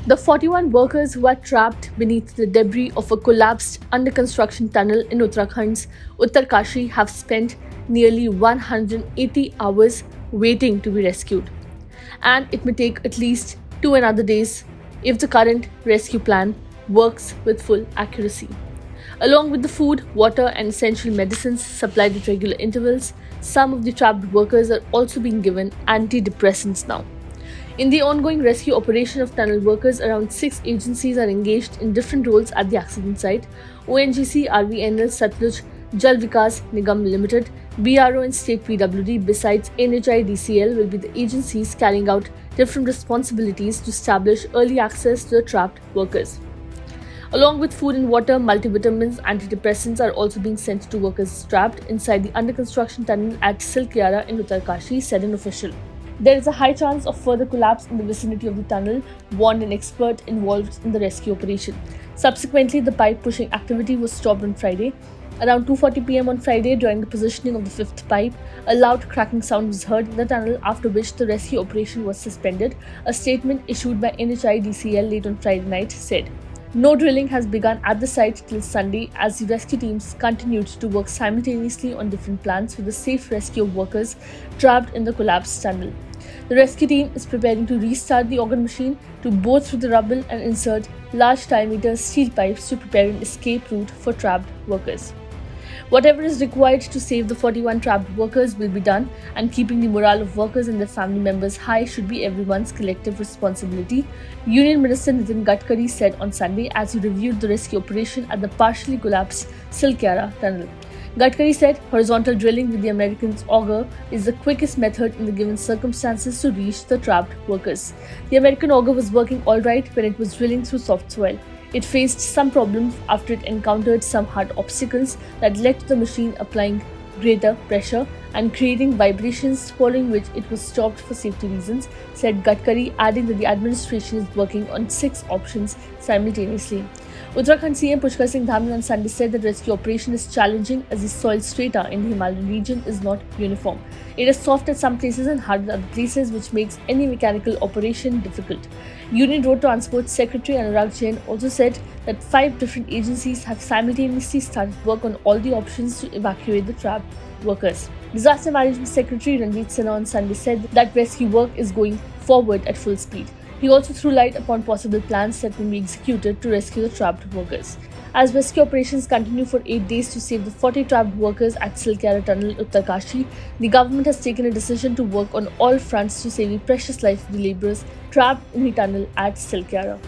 The 41 workers who are trapped beneath the debris of a collapsed under construction tunnel in Uttarakhand's Uttarkashi have spent nearly 180 hours waiting to be rescued. And it may take at least two another days if the current rescue plan works with full accuracy. Along with the food, water, and essential medicines supplied at regular intervals, some of the trapped workers are also being given antidepressants now. In the ongoing rescue operation of tunnel workers, around 6 agencies are engaged in different roles at the accident site. ONGC, RVNL, Satluj, Jal Vikas Nigam Limited, BRO and State PWD, besides NHIDCL, will be the agencies carrying out different responsibilities to establish early access to the trapped workers. Along with food and water, multivitamins, antidepressants are also being sent to workers trapped inside the under construction tunnel at Silkyara in Uttarkashi, said an official. There is a high chance of further collapse in the vicinity of the tunnel, warned an expert involved in the rescue operation. Subsequently, the pipe pushing activity was stopped on Friday. Around 2:40 p.m. on Friday, during the positioning of the fifth pipe, a loud cracking sound was heard in the tunnel, after which the rescue operation was suspended. A statement issued by NHIDCL late on Friday night said, "No drilling has begun at the site till Sunday as the rescue teams continued to work simultaneously on different plans for the safe rescue of workers trapped in the collapsed tunnel. The rescue team is preparing to restart the organ machine to bore through the rubble and insert large diameter steel pipes to prepare an escape route for trapped workers. Whatever is required to save the 41 trapped workers will be done, and keeping the morale of workers and their family members high should be everyone's collective responsibility," Union Minister Nitin Gadkari said on Sunday as he reviewed the rescue operation at the partially collapsed Silkyara tunnel. Gadkari said horizontal drilling with the American auger is the quickest method in the given circumstances to reach the trapped workers. The American auger was working all right when it was drilling through soft soil. It faced some problems after it encountered some hard obstacles that led to the machine applying greater pressure and creating vibrations, following which it was stopped for safety reasons, said Gadkari, adding that the administration is working on 6 options simultaneously. Uttarakhand CM Pushkar Singh Dhami on Sunday said that rescue operation is challenging as the soil strata in the Himalayan region is not uniform. It is soft at some places and hard at other places, which makes any mechanical operation difficult. Union Road Transport Secretary Anurag Jain also said that 5 different agencies have simultaneously started work on all the options to evacuate the trapped workers. Disaster Management Secretary Ranjit Sinha on Sunday said that rescue work is going forward at full speed. He also threw light upon possible plans that will be executed to rescue the trapped workers. As rescue operations continue for 8 days to save the 40 trapped workers at Silkyara Tunnel, Uttarkashi, the government has taken a decision to work on all fronts to save the precious life of the labourers trapped in the tunnel at Silkyara.